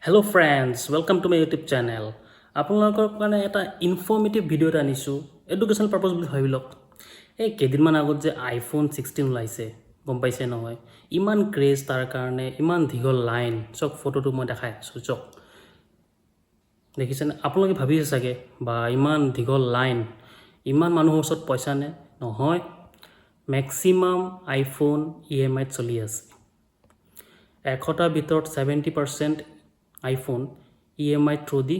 Hello friends, welcome to my YouTube channel. আপোনালোকৰ কাৰণে এটা ইনফৰ্মেটিভ ভিডিঅ' এটা আনিছোঁ এডুকেশ্যন পাৰপাছ বুলি ভাবি লওক। এই কেইদিনমান আগত যে আইফোন 16 ওলাইছে গম পাইছে নহয়, ইমান ক্ৰেজ তাৰ কাৰণে, ইমান দীঘল লাইন। চক ফটোটো মই দেখাই আছোঁ, চক দেখিছেনে? আপোনালোকে ভাবিছে চাগে বা ইমান দীঘল লাইন, ইমান মানুহৰ ওচৰত পইচা নে? নহয়, মেক্সিমাম আইফোন EMIত চলি আছে। 100টাৰ ভিতৰত 70% আইফোন EMI থ্ৰু দি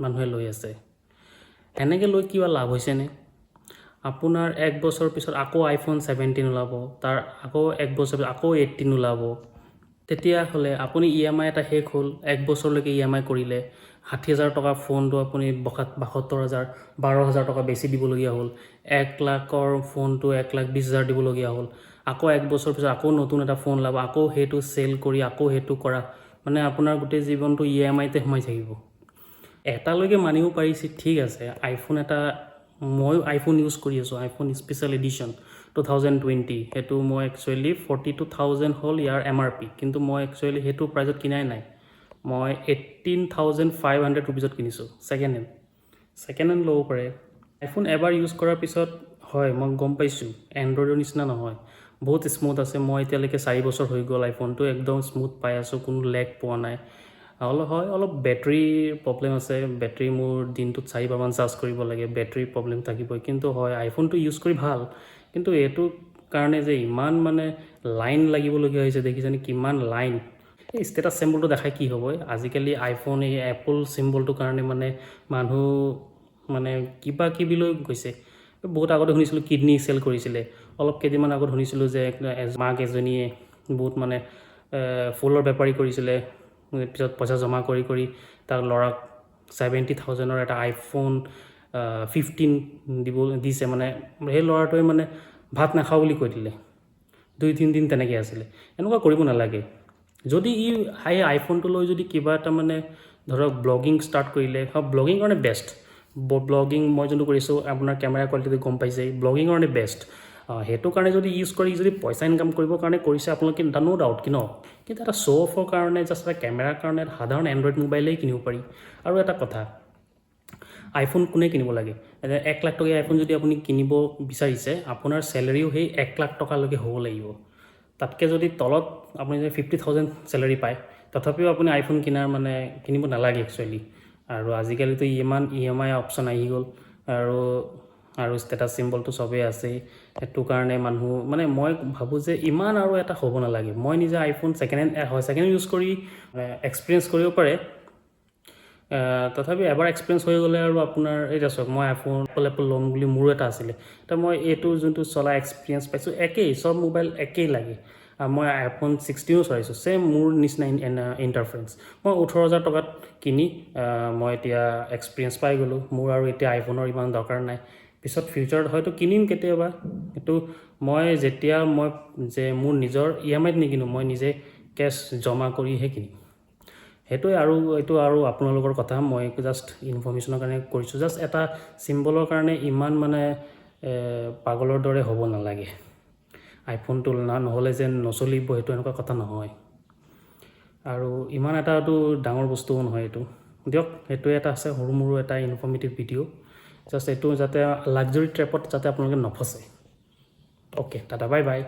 মানুহে লৈ আছে। এনেকৈ লৈ কিবা লাভ হৈছেনে? আপোনাৰ 1 বছৰ পিছত আকৌ আইফোন 17 ওলাব, তাৰ আকৌ 1 বছৰ পিছত আকৌ 18 ওলাব। তেতিয়াহ'লে আপুনি EMI এটা শেষ হ'ল, 1 বছৰলৈকে EMI কৰিলে, 60,000 টকা ফোনটো আপুনি 72,000 12,000 টকা বেছি দিবলগীয়া হ'ল, 1 লাখৰ ফোনটো 1,20,000 দিবলগীয়া হ'ল। আকৌ 1 বছৰ পিছত আকৌ নতুন এটা ফোন ওলাব, আকৌ সেইটো চেল কৰি আকৌ সেইটো কৰা, মানে আপোনাৰ গোটেই জীৱনটো EMIতে সোমাই থাকিব। এটালৈকে মানিব পাৰিছে, ঠিক আছে, আইফোন এটা ময়ো আইফোন ইউজ কৰি আছোঁ, আইফোন স্পেচিয়েল এডিশ্যন 2020। সেইটো মই একচুৱেলি 42,000 হ'ল ইয়াৰ MRP, কিন্তু মই একচুৱেলি সেইটো প্ৰাইজত কিনাই নাই। মই 18,500 ৰুপিজত কিনিছোঁ, ছেকেণ্ড হেণ্ড ল'ব পাৰে। আইফোন এবাৰ ইউজ কৰাৰ পিছত হয়, মই গম পাইছোঁ এণ্ড্ৰইডৰ নিচিনা নহয়, বহুত স্মুথ আছে। মই এতিয়ালৈকে 4 বছৰ হৈ গ'ল, আইফোনটো একদম স্মুথ পাই আছোঁ, কোনো লেগ পোৱা নাই। অলপ বেটাৰীৰ প্ৰব্লেম আছে, বেটাৰী মোৰ দিনটোত 4-বাৰমান চাৰ্জ কৰিব লাগে, বেটাৰীৰ প্ৰব্লেম থাকিবই। কিন্তু হয়, আইফোনটো ইউজ কৰি ভাল, কিন্তু এইটো কাৰণে যে ইমান মানে লাইন লাগিবলগীয়া হৈছে, দেখিছেনে কিমান লাইন? এই ষ্টেটাছ চিম্বলটো দেখাই কি হ'ব? আজিকালি আইফোন এই এপল চিম্বলটোৰ কাৰণে মানে মানুহ মানে কিবা কিবি লৈ গৈছে। বহুত আগতে শুনিছিলোঁ কিডনী চেল কৰিছিলে, অলপ কেইদিনমান আগত শুনিছিলোঁ যে মাক এজনীয়ে বহুত মানে ফুলৰ বেপাৰী কৰিছিলে, পিছত পইচা জমা কৰি কৰি তাৰ ল'ৰাক 70,000ৰ এটা আইফোন 15 দিছে। মানে সেই ল'ৰাটোৱে মানে ভাত নাখাওঁ বুলি কৈ দিলে, 2-3 দিন তেনেকৈ আছিলে। এনেকুৱা কৰিব নালাগে। যদি সেই আইফোনটো লৈ যদি কিবা এটা মানে ধৰক ব্লগিং ষ্টাৰ্ট কৰিলে, ব্লগিং কাৰণে বেষ্ট। ব্লগিং মই যোনটো কৰিছোঁ, আপোনাৰ কেমেৰা কোৱালিটিটো গম পাইছে, ব্লগিঙৰ কাৰণে বেষ্ট। সেইটো কাৰণে যদি ইউজ কৰি যদি পইচা ইনকাম কৰিবৰ কাৰণে কৰিছে আপোনালোকে, ন' ডাউট কি ন, কিন্তু এটা শ্ব' অফৰ কাৰণে জাষ্ট এটা কেমেৰাৰ কাৰণে এটা সাধাৰণ এণ্ড্ৰইড মোবাইলেই কিনিব পাৰি। আৰু এটা কথা, আইফোন কোনে কিনিব লাগে? 1 লাখ টকীয়া আইফোন যদি আপুনি কিনিব বিচাৰিছে, আপোনাৰ চেলেৰিও সেই 1 লাখ টকালৈকে হ'ব লাগিব। তাতকৈ যদি তলত আপুনি যদি 50,000 চেলেৰি পায়, তথাপিও আপুনি আইফোন কিনিব নালাগে একচুৱেলি। আৰু আজিকালিতো ইমান EMI অপশ্যন আহি গ'ল, আৰু ষ্টেটাছ চিম্বলটো চবেই আছেই। সেইটো কাৰণে মানুহ মানে মই ভাবোঁ যে ইমান আৰু এটা হ'ব নালাগে। মই নিজে আইফোন ছেকেণ্ড হেণ্ড ইউজ কৰি এক্সপিৰিয়েঞ্চ কৰিব পাৰে, তথাপি এবাৰ এক্সপিৰিয়েঞ্চ হৈ গ'লে আৰু আপোনাৰ এতিয়া চাওক, মই আইফোন এপল ল'ম বুলি মোৰো এটা আছিলে, তো মই এইটো যোনটো চলা এক্সপিৰিয়েঞ্চ পাইছোঁ একেই, চব মোবাইল একেই লাগে। মই আইফোন 16ও চলাইছোঁ, ছেম মোৰ নিচিনা ইণ্টাৰফাৰেঞ্চ। মই 18,000 টকাত কিনি মই এতিয়া এক্সপিৰিয়েঞ্চ পাই গ'লোঁ। মোৰ আৰু এতিয়া আইফোনৰ ইমান দৰকাৰ নাই। পিছত ফিউচাৰত হয়তো কিনিম কেতিয়াবা, কিন্তু মই মোৰ নিজৰ EMIত নিকিনো, মই নিজে কেছ জমা কৰিহে কিনিম। সেইটোৱে। আৰু এইটো আৰু আপোনালোকৰ কথা, মই জাষ্ট ইনফৰ্মেশ্যনৰ কাৰণে কৰিছোঁ। জাষ্ট এটা চিম্বলৰ কাৰণে ইমান মানে পাগলৰ দৰে হ'ব নালাগে। আইফোনটো নহ'লে যেন নচলিব, সেইটো এনেকুৱা কথা নহয়। আৰু ইমান এটাতো ডাঙৰ বস্তুও নহয় এইটো। দিয়ক, সেইটোৱে এটা আছে সৰু মৰু এটা ইনফৰ্মেটিভ ভিডিঅ'। জাষ্ট এইটো যাতে লাক্সাৰী ট্ৰেপত যাতে আপোনালোকে নফচে। Okay, Tata, bye bye.